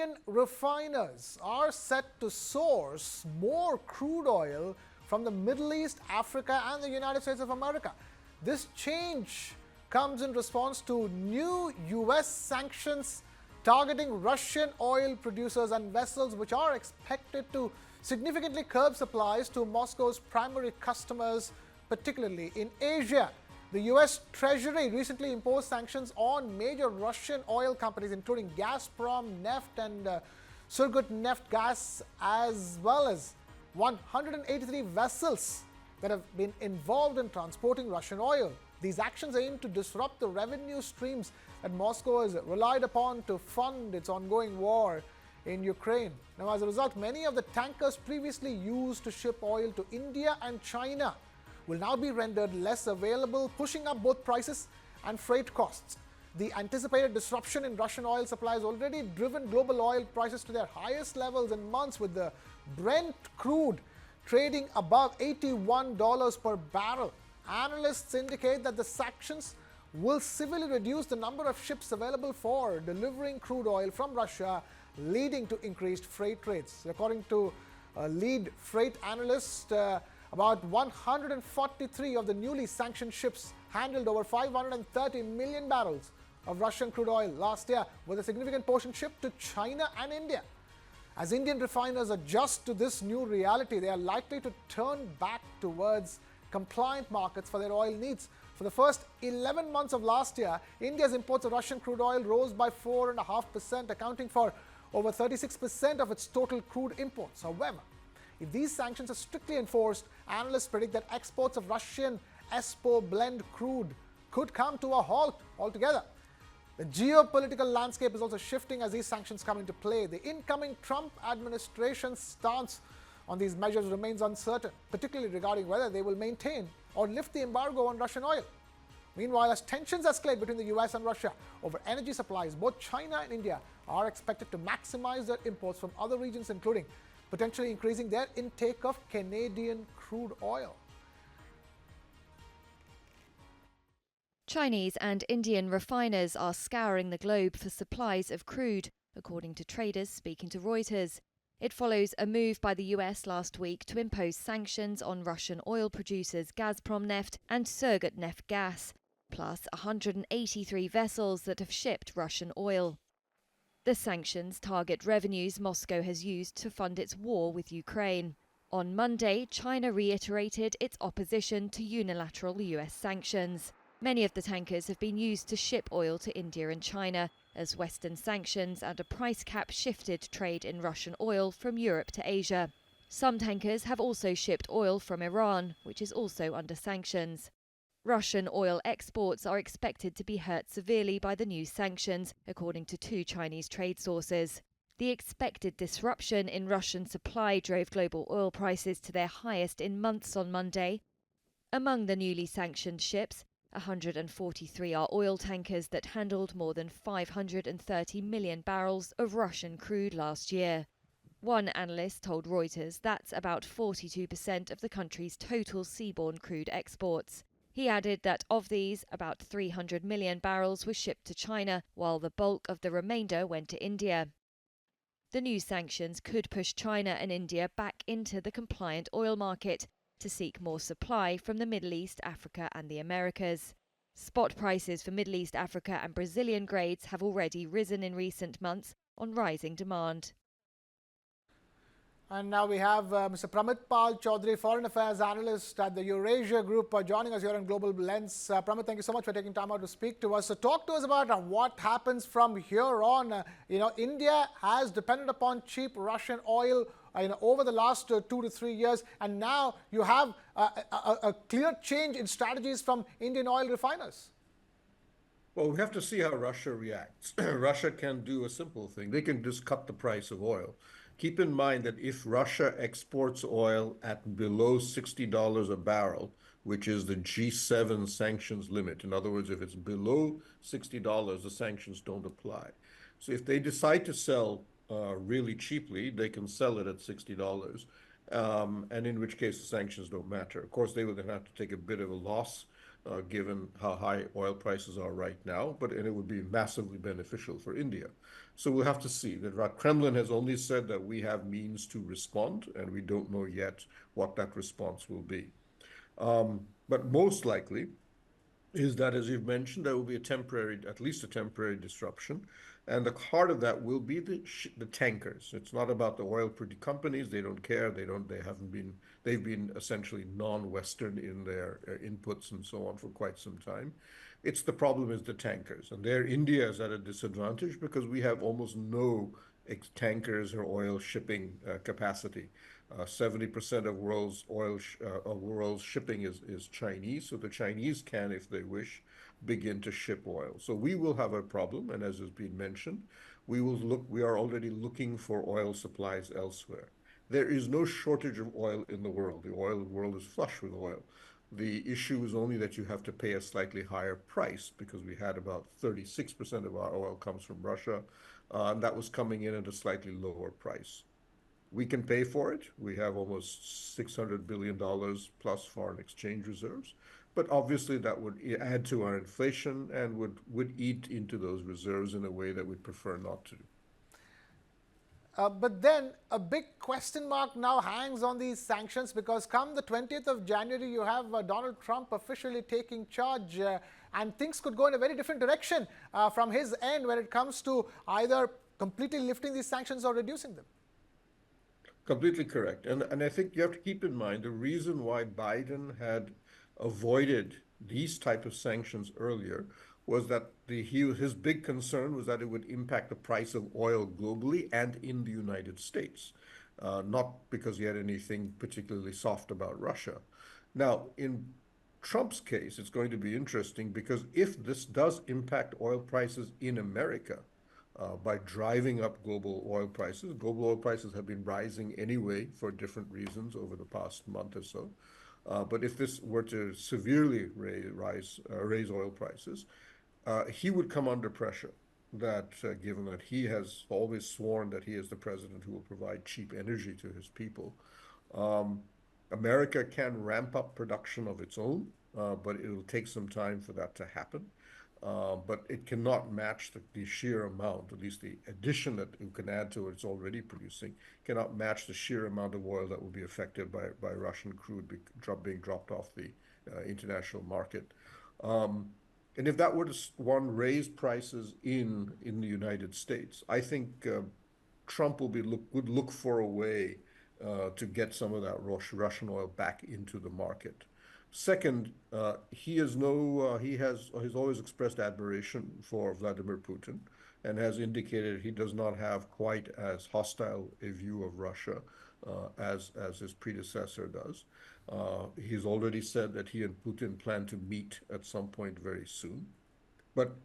Indian refiners are set to source more crude oil from the Middle East, Africa, and the United States of America. This change comes in response to new US sanctions targeting Russian oil producers and vessels, which are expected to significantly curb supplies to Moscow's primary customers, particularly in Asia. The US Treasury recently imposed sanctions on major Russian oil companies, including Gazprom, Neft, and Surgutneft Gas, as well as 183 vessels that have been involved in transporting Russian oil. These actions aim to disrupt the revenue streams that Moscow has relied upon to fund its ongoing war in Ukraine. Now, as a result, many of the tankers previously used to ship oil to India and China will now be rendered less available, pushing up both prices and freight costs. The anticipated disruption in Russian oil supply has already driven global oil prices to their highest levels in months, with the Brent crude trading above $81 per barrel. Analysts indicate that the sanctions will severely reduce the number of ships available for delivering crude oil from Russia, leading to increased freight rates. According to a lead freight analyst, about 143 of the newly sanctioned ships handled over 530 million barrels of Russian crude oil last year, with a significant portion shipped to China and India. As Indian refiners adjust to this new reality, they are likely to turn back towards compliant markets for their oil needs. For the first 11 months of last year, India's imports of Russian crude oil rose by 4.5%, accounting for over 36% of its total crude imports. However, if these sanctions are strictly enforced, analysts predict that exports of Russian ESPO blend crude could come to a halt altogether. The geopolitical landscape is also shifting as these sanctions come into play. The incoming Trump administration's stance on these measures remains uncertain, particularly regarding whether they will maintain or lift the embargo on Russian oil. Meanwhile, as tensions escalate between the US and Russia over energy supplies, both China and India are expected to maximize their imports from other regions, including potentially increasing their intake of Canadian crude oil. Chinese and Indian refiners are scouring the globe for supplies of crude, according to traders speaking to Reuters. It follows a move by the US last week to impose sanctions on Russian oil producers Gazprom Neft and Surgutneft Gas, plus 183 vessels that have shipped Russian oil. The sanctions target revenues Moscow has used to fund its war with Ukraine. On Monday, China reiterated its opposition to unilateral US sanctions. Many of the tankers have been used to ship oil to India and China, as Western sanctions and a price cap shifted trade in Russian oil from Europe to Asia. Some tankers have also shipped oil from Iran, which is also under sanctions. Russian oil exports are expected to be hurt severely by the new sanctions, according to two Chinese trade sources. The expected disruption in Russian supply drove global oil prices to their highest in months on Monday. Among the newly sanctioned ships, 143 are oil tankers that handled more than 530 million barrels of Russian crude last year. One analyst told Reuters that's about 42% of the country's total seaborne crude exports. He added that of these, about 300 million barrels were shipped to China, while the bulk of the remainder went to India. The new sanctions could push China and India back into the compliant oil market to seek more supply from the Middle East, Africa and the Americas. Spot prices for Middle East, Africa and Brazilian grades have already risen in recent months on rising demand. And now we have Mr. Pramit Pal Chaudhary, Foreign Affairs Analyst at the Eurasia Group, joining us here on Global Lens. Pramit, thank you so much for taking time out to speak to us. So talk to us about what happens from here on. India has depended upon cheap Russian oil over the last 2 to 3 years, and now you have a clear change in strategies from Indian oil refiners. Well, we have to see how Russia reacts. Russia can do a simple thing. They can just cut the price of oil. Keep in mind that if Russia exports oil at below $60 a barrel, which is the G7 sanctions limit, in other words, if it's below $60, the sanctions don't apply. So if they decide to sell really cheaply, they can sell it at $60, and in which case the sanctions don't matter. Of course, they would then have to take a bit of a loss given how high oil prices are right now, and it would be massively beneficial for India. So we'll have to see. The Kremlin has only said that we have means to respond, and we don't know yet what that response will be. But most likely, is that, as you've mentioned, there will be a temporary, at least a temporary disruption. And the heart of that will be the tankers. It's not about the oil companies. They don't care. They've been essentially non-Western in their inputs and so on for quite some time. It's the problem is the tankers. And there India is at a disadvantage because we have almost no tankers or oil shipping capacity. 70% of world's shipping is Chinese, so the Chinese can, if they wish, begin to ship oil. So we will have a problem, and as has been mentioned, we are already looking for oil supplies elsewhere. There is no shortage of oil in the world. The oil world is flush with oil. The issue is only that you have to pay a slightly higher price because we had about 36% of our oil comes from Russia, and that was coming in at a slightly lower price. We can pay for it. We have almost $600 billion plus foreign exchange reserves. But obviously, that would add to our inflation and would eat into those reserves in a way that we'd prefer not to. But then a big question mark now hangs on these sanctions because come the 20th of January, you have Donald Trump officially taking charge and things could go in a very different direction from his end when it comes to either completely lifting these sanctions or reducing them. Completely correct. And I think you have to keep in mind the reason why Biden had avoided these type of sanctions earlier was that his big concern was that it would impact the price of oil globally and in the United States, not because he had anything particularly soft about Russia. Now, in Trump's case, it's going to be interesting because if this does impact oil prices in America, by driving up global oil prices. Global oil prices have been rising anyway for different reasons over the past month or so. But if this were to severely raise oil prices, he would come under pressure. Given that he has always sworn that he is the president who will provide cheap energy to his people, America can ramp up production of its own, but it will take some time for that to happen. But it cannot match the sheer amount, at least the addition that it can add to what it's already producing, cannot match the sheer amount of oil that will be affected by Russian crude being dropped off the international market. And if that were to raise prices in the United States, I think Trump would look for a way to get some of that Russian oil back into the market. Second, he has always expressed admiration for Vladimir Putin and has indicated he does not have quite as hostile a view of Russia as his predecessor does. He's already said that he and Putin plan to meet at some point very soon. But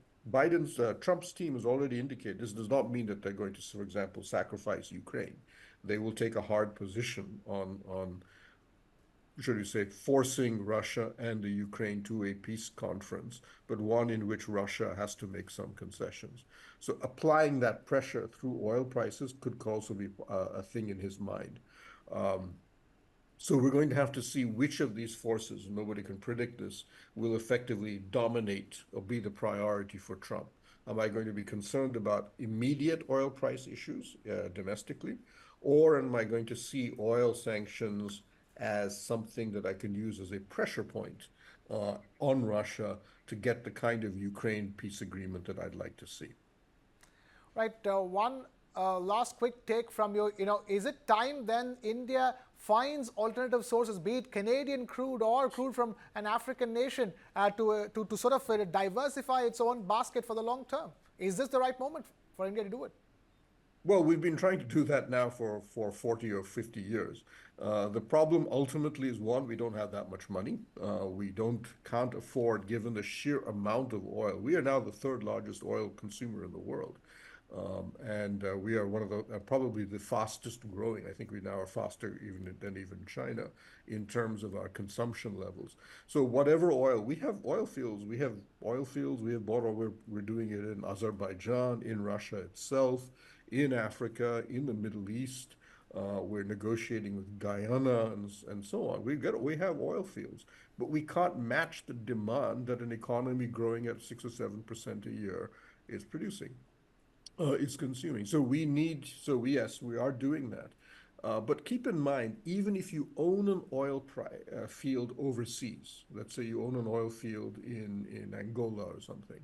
Trump's team has already indicated this does not mean that they're going to, for example, sacrifice Ukraine. They will take a hard position on should we say, forcing Russia and the Ukraine to a peace conference, but one in which Russia has to make some concessions. So applying that pressure through oil prices could also be a thing in his mind. So we're going to have to see which of these forces, nobody can predict this, will effectively dominate or be the priority for Trump. Am I going to be concerned about immediate oil price issues domestically, or am I going to see oil sanctions as something that I can use as a pressure point on Russia to get the kind of Ukraine peace agreement that I'd like to see? Right. One last quick take from you. Is it time then India finds alternative sources, be it Canadian crude or crude from an African nation, to sort of diversify its own basket for the long term? Is this the right moment for India to do it? Well, we've been trying to do that now for 40 or 50 years. The problem ultimately is one, we don't have that much money. We can't afford, given the sheer amount of oil. We are now the third largest oil consumer in the world. And we are one of the probably the fastest growing. I think we now are faster than China in terms of our consumption levels. So whatever oil we have, oil fields. We have bought oil. We're doing it in Azerbaijan, in Russia itself, in Africa, in the Middle East. We're negotiating with Guyana and so on. We have oil fields. but we can't match the demand that an economy growing at 6 or 7% a year is producing, is consuming. Yes, we are doing that. But keep in mind, even if you own an field overseas, let's say you own an oil field in Angola or something,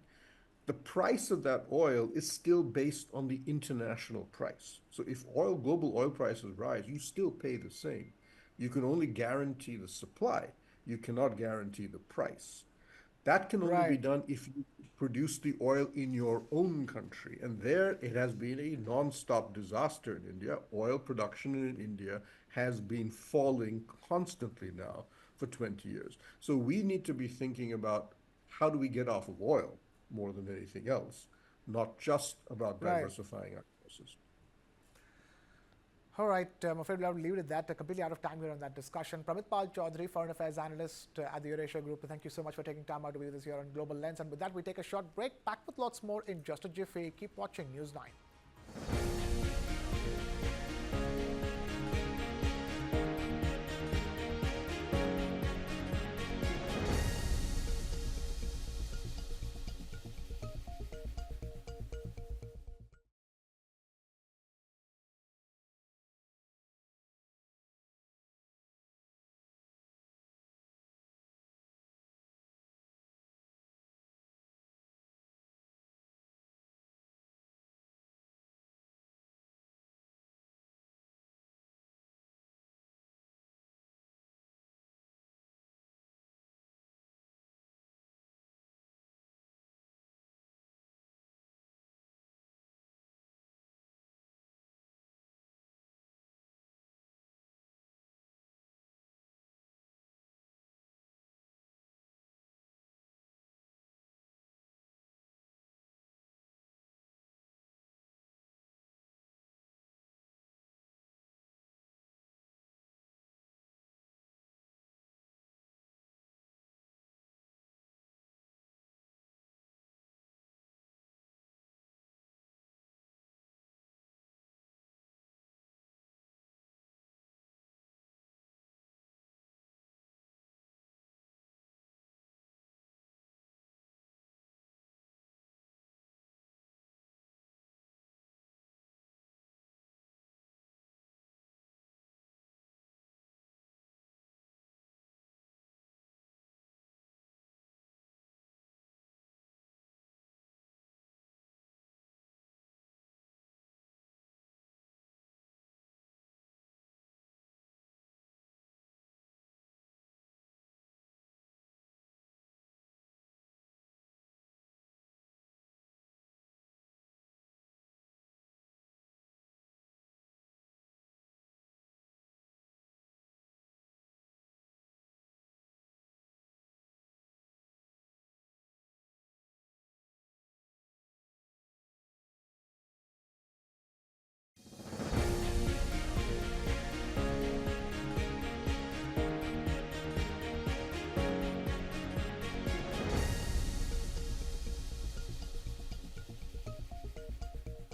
the price of that oil is still based on the international price. So if global oil prices rise, you still pay the same. You can only guarantee the supply. You cannot guarantee the price. That can only be Right. done if you produce the oil in your own country. And there it has been a non-stop disaster in India. Oil production in India has been falling constantly now for 20 years. So we need to be thinking about how do we get off of oil more than anything else, not just about Right. diversifying our sources. All right, I'm afraid we'll have to leave it at that. Completely out of time here on that discussion. Pramit Pal Chaudhary, Foreign Affairs Analyst at the Eurasia Group. Thank you so much for taking time out to be with us here on Global Lens. And with that, we take a short break. Back with lots more in just a jiffy. Keep watching News 9.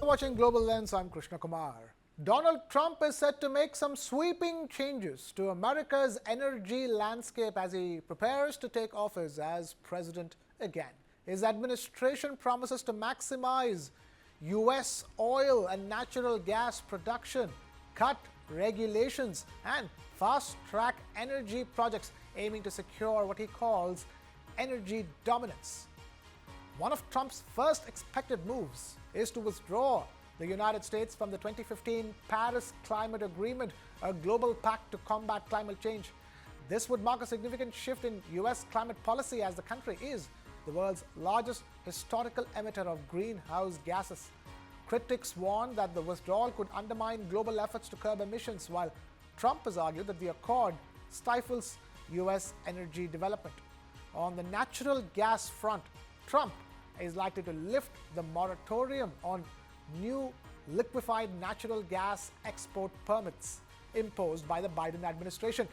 Watching Global Lens, I'm Krishna Kumar. Donald Trump is set to make some sweeping changes to America's energy landscape as he prepares to take office as president again. His administration promises to maximize U.S. oil and natural gas production, cut regulations, and fast-track energy projects aiming to secure what he calls energy dominance. One of Trump's first expected moves is to withdraw the United States from the 2015 Paris Climate Agreement, a global pact to combat climate change. This would mark a significant shift in U.S. climate policy as the country is the world's largest historical emitter of greenhouse gases. Critics warn that the withdrawal could undermine global efforts to curb emissions, while Trump has argued that the accord stifles U.S. energy development. On the natural gas front, Trump is likely to lift the moratorium on new liquefied natural gas export permits imposed by the Biden administration.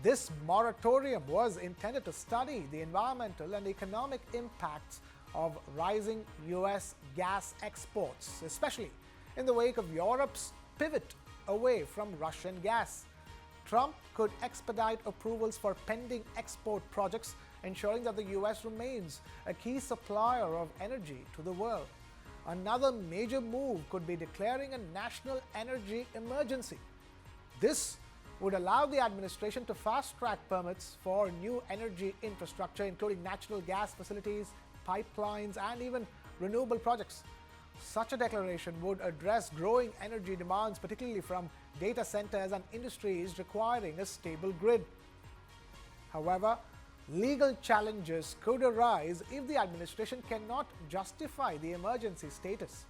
This moratorium was intended to study the environmental and economic impacts of rising U.S. gas exports, especially in the wake of Europe's pivot away from Russian gas. Trump could expedite approvals for pending export projects, ensuring that the US remains a key supplier of energy to the world. Another major move could be declaring a national energy emergency. This would allow the administration to fast-track permits for new energy infrastructure, including natural gas facilities, pipelines, and even renewable projects. Such a declaration would address growing energy demands, particularly from data centers and industries requiring a stable grid. However, legal challenges could arise if the administration cannot justify the emergency status.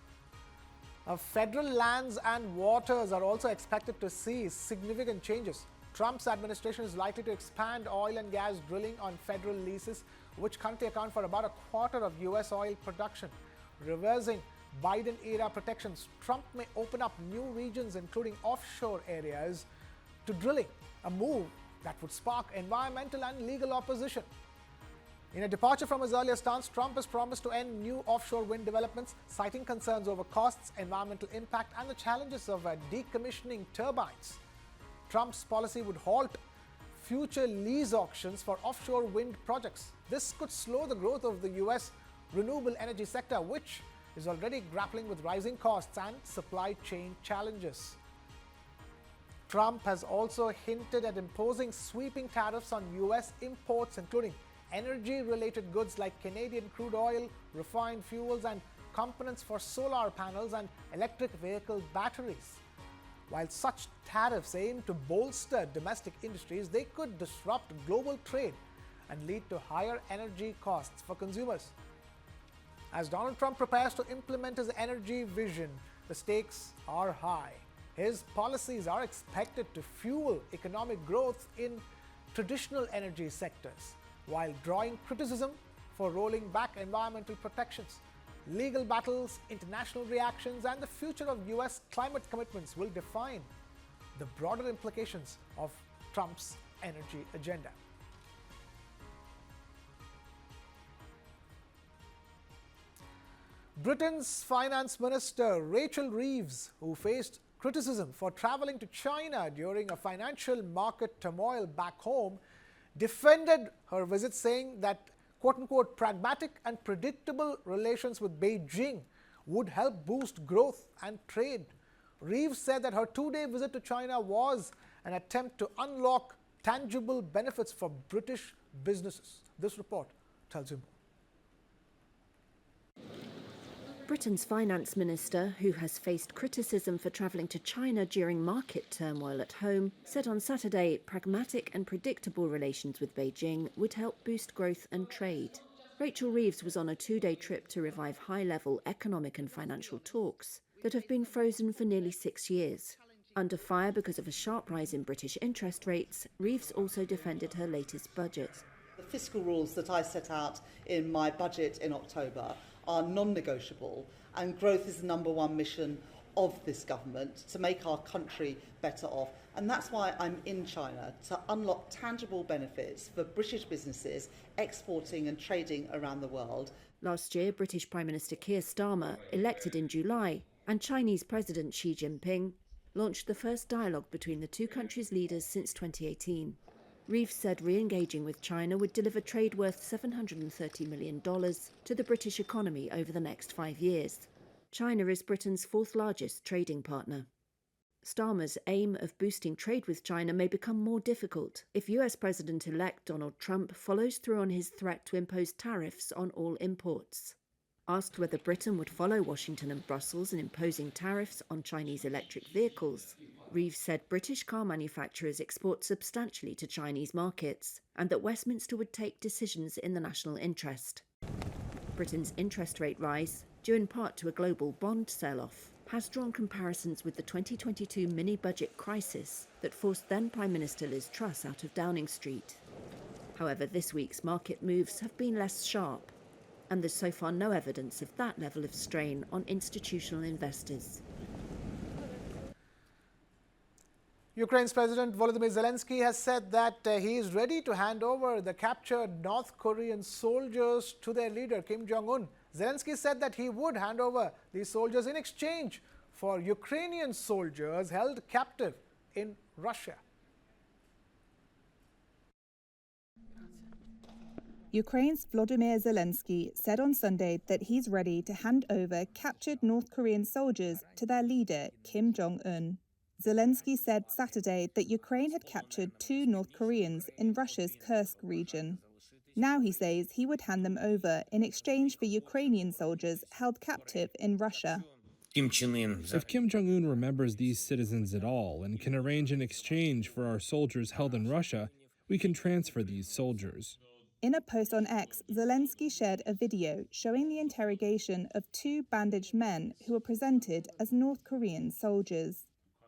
Federal lands and waters are also expected to see significant changes. Trump's administration is likely to expand oil and gas drilling on federal leases, which currently account for about a quarter of US oil production. Reversing Biden-era protections, Trump may open up new regions, including offshore areas, to drilling, a move that would spark environmental and legal opposition. In a departure from his earlier stance, Trump has promised to end new offshore wind developments, citing concerns over costs, environmental impact, and the challenges of decommissioning turbines. Trump's policy would halt future lease auctions for offshore wind projects. This could slow the growth of the US renewable energy sector, which is already grappling with rising costs and supply chain challenges. Trump has also hinted at imposing sweeping tariffs on US imports, including energy-related goods like Canadian crude oil, refined fuels, and components for solar panels and electric vehicle batteries. While such tariffs aim to bolster domestic industries, they could disrupt global trade and lead to higher energy costs for consumers. As Donald Trump prepares to implement his energy vision, the stakes are high. His policies are expected to fuel economic growth in traditional energy sectors, while drawing criticism for rolling back environmental protections. Legal battles, international reactions, and the future of US climate commitments will define the broader implications of Trump's energy agenda. Britain's Finance Minister Rachel Reeves, who faced criticism for traveling to China during a financial market turmoil back home, defended her visit, saying that quote-unquote pragmatic and predictable relations with Beijing would help boost growth and trade. Reeves said that her two-day visit to China was an attempt to unlock tangible benefits for British businesses. This report tells you more. Britain's finance minister, who has faced criticism for travelling to China during market turmoil at home, said on Saturday pragmatic and predictable relations with Beijing would help boost growth and trade. Rachel Reeves was on a two-day trip to revive high-level economic and financial talks that have been frozen for nearly 6 years. Under fire because of a sharp rise in British interest rates, Reeves also defended her latest budget. The fiscal rules that I set out in my budget in October are non-negotiable, and growth is the number one mission of this government, to make our country better off. And that's why I'm in China, to unlock tangible benefits for British businesses exporting and trading around the world. Last year, British Prime Minister Keir Starmer, elected in July, and Chinese President Xi Jinping launched the first dialogue between the two countries' leaders since 2018. Reeves said re-engaging with China would deliver trade worth $730 million to the British economy over the next 5 years. China is Britain's fourth largest trading partner. Starmer's aim of boosting trade with China may become more difficult if US President-elect Donald Trump follows through on his threat to impose tariffs on all imports. Asked whether Britain would follow Washington and Brussels in imposing tariffs on Chinese electric vehicles, Reeves said British car manufacturers export substantially to Chinese markets and that Westminster would take decisions in the national interest. Britain's interest rate rise, due in part to a global bond sell-off, has drawn comparisons with the 2022 mini-budget crisis that forced then Prime Minister Liz Truss out of Downing Street. However, this week's market moves have been less sharp, and there's so far no evidence of that level of strain on institutional investors. Ukraine's President Volodymyr Zelensky has said that he is ready to hand over the captured North Korean soldiers to their leader, Kim Jong-un. Zelensky said that he would hand over these soldiers in exchange for Ukrainian soldiers held captive in Russia. Ukraine's Volodymyr Zelensky said on Sunday that he's ready to hand over captured North Korean soldiers to their leader, Kim Jong-un. Zelensky said Saturday that Ukraine had captured 2 North Koreans in Russia's Kursk region. Now he says he would hand them over in exchange for Ukrainian soldiers held captive in Russia. If Kim Jong-un remembers these citizens at all and can arrange an exchange for our soldiers held in Russia, we can transfer these soldiers. In a post on X, Zelensky shared a video showing the interrogation of 2 bandaged men who were presented as North Korean soldiers.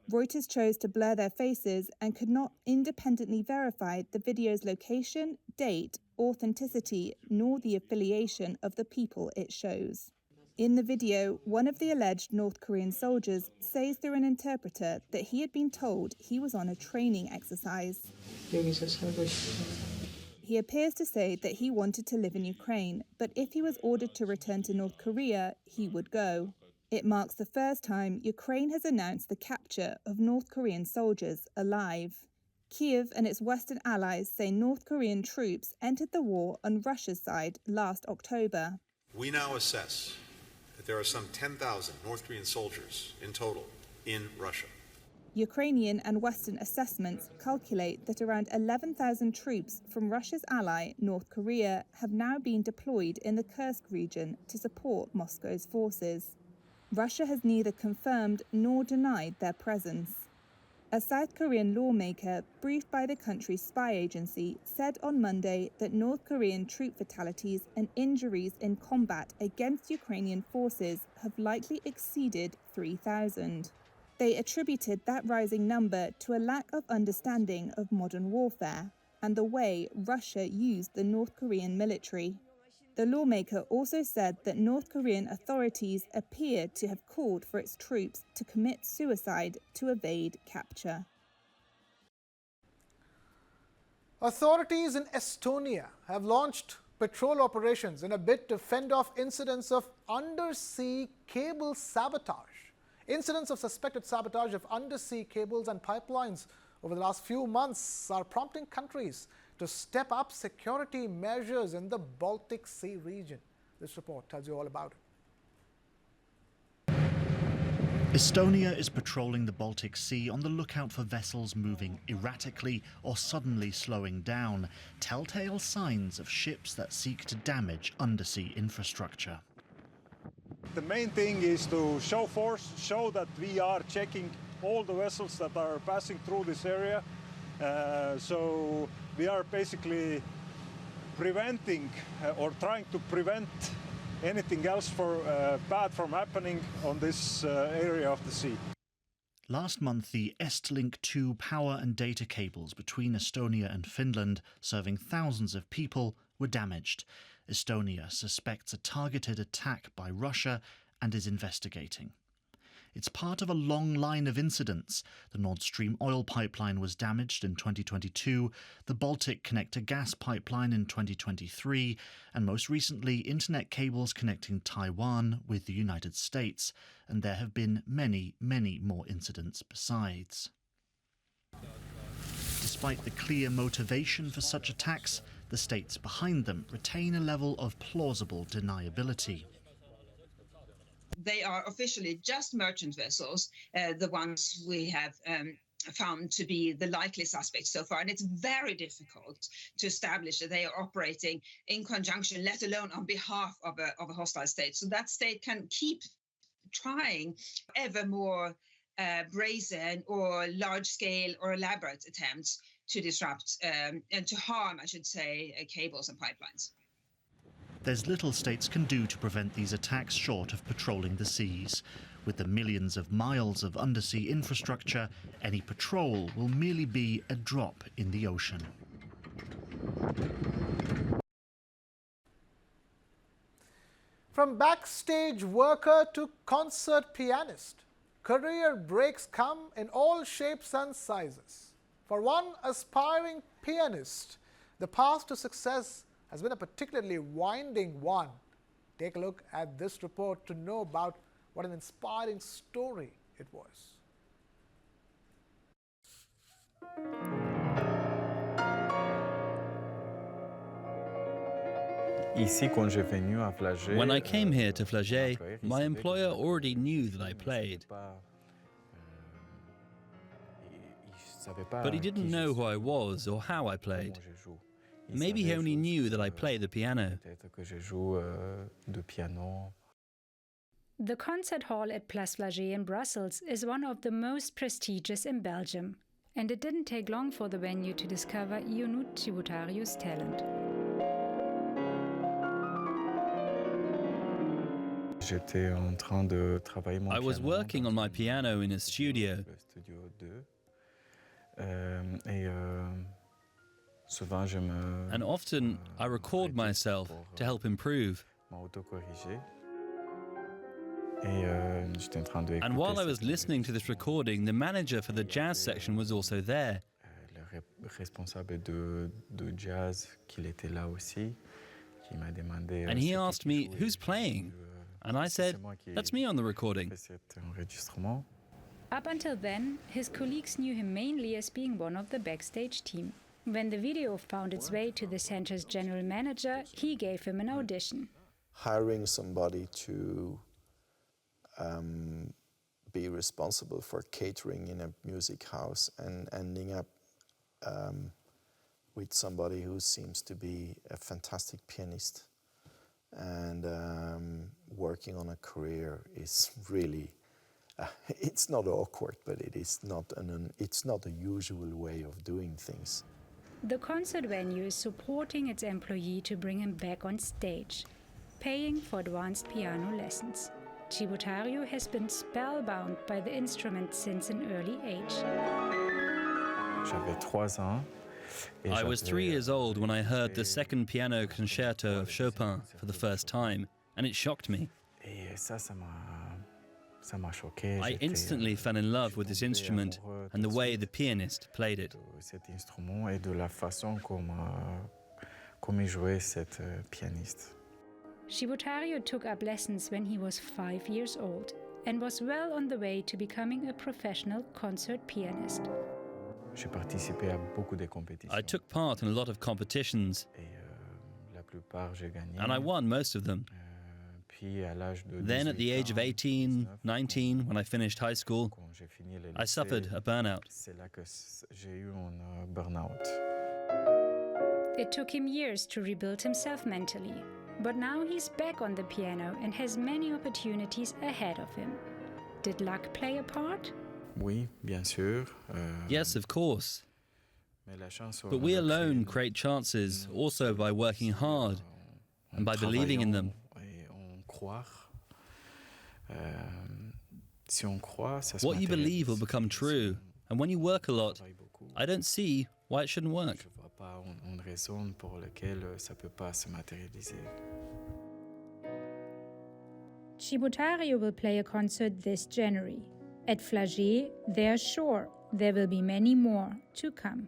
Reuters chose to blur their faces and could not independently verify the video's location, date, authenticity, nor the affiliation of the people it shows. In the video, one of the alleged North Korean soldiers says through an interpreter that he had been told he was on a training exercise. He appears to say that he wanted to live in Ukraine, but if he was ordered to return to North Korea, he would go. It marks the first time Ukraine has announced the capture of North Korean soldiers alive. Kyiv and its Western allies say North Korean troops entered the war on Russia's side last October. We now assess that there are some 10,000 North Korean soldiers in total in Russia. Ukrainian and Western assessments calculate that around 11,000 troops from Russia's ally, North Korea, have now been deployed in the Kursk region to support Moscow's forces. Russia has neither confirmed nor denied their presence. A South Korean lawmaker, briefed by the country's spy agency, said on Monday that North Korean troop fatalities and injuries in combat against Ukrainian forces have likely exceeded 3,000. They attributed that rising number to a lack of understanding of modern warfare and the way Russia used the North Korean military. The lawmaker also said that North Korean authorities appear to have called for its troops to commit suicide to evade capture. Authorities in Estonia have launched patrol operations in a bid to fend off incidents of undersea cable sabotage. Incidents of suspected sabotage of undersea cables and pipelines over the last few months are prompting countries to step up security measures in the Baltic Sea region. This report tells you all about it. Estonia is patrolling the Baltic Sea on the lookout for vessels moving erratically or suddenly slowing down, telltale signs of ships that seek to damage undersea infrastructure. The main thing is to show force, show that we are checking all the vessels that are passing through this area. So we are basically preventing or trying to prevent anything else bad from happening on this area of the sea. Last month, the Estlink 2 power and data cables between Estonia and Finland, serving thousands of people, were damaged. Estonia suspects a targeted attack by Russia and is investigating. It's part of a long line of incidents. The Nord Stream oil pipeline was damaged in 2022, the Baltic Connector gas pipeline in 2023, and most recently internet cables connecting Taiwan with the United States. And there have been many, many more incidents besides. Despite the clear motivation for such attacks, the states behind them retain a level of plausible deniability. They are officially just merchant vessels, the ones we have found to be the likely suspects so far. And it's very difficult to establish that they are operating in conjunction, let alone on behalf of a hostile state. So that state can keep trying ever more brazen or large-scale or elaborate attempts to disrupt and to harm, I should say, cables and pipelines. There's little states can do to prevent these attacks short of patrolling the seas. With the millions of miles of undersea infrastructure, any patrol will merely be a drop in the ocean. From backstage worker to concert pianist, career breaks come in all shapes and sizes. For one aspiring pianist, the path to success has been a particularly winding one. Take a look at this report to know about what an inspiring story it was. When I came here to Flagey, my employer already knew that I played. But he didn't know who I was or how I played. Maybe he only knew that I play the piano. The concert hall at Place Flagey in Brussels is one of the most prestigious in Belgium, and it didn't take long for the venue to discover Ionut Chibutariu's talent. I was working on my piano in a studio. And often I record myself to help improve. And while I was listening to this recording, the manager for the jazz section was also there. And he asked me, "Who's playing?" And I said, "That's me on the recording." Up until then, his colleagues knew him mainly as being one of the backstage team. When the video found its way to the center's general manager, he gave him an audition. Hiring somebody to be responsible for catering in a music house and ending up with somebody who seems to be a fantastic pianist and working on a career is really, it's not awkward, but it's not a usual way of doing things. The concert venue is supporting its employee to bring him back on stage, paying for advanced piano lessons. Chibutario has been spellbound by the instrument since an early age. I was 3 years old when I heard the second piano concerto of Chopin for the first time, and it shocked me. I instantly fell in love with this instrument and the way the pianist played it. Chibutario took up lessons when he was 5 years old and was well on the way to becoming a professional concert pianist. I took part in a lot of competitions, and I won most of them. Then at the age of 18, 19, when I finished high school, I suffered a burnout. It took him years to rebuild himself mentally, but now he's back on the piano and has many opportunities ahead of him. Did luck play a part? Yes, of course. But we alone create chances also by working hard and by believing in them. What you believe will become true, and when you work a lot, I don't see why it shouldn't work. Chibutario will play a concert this January. At Flagey, they're sure there will be many more to come.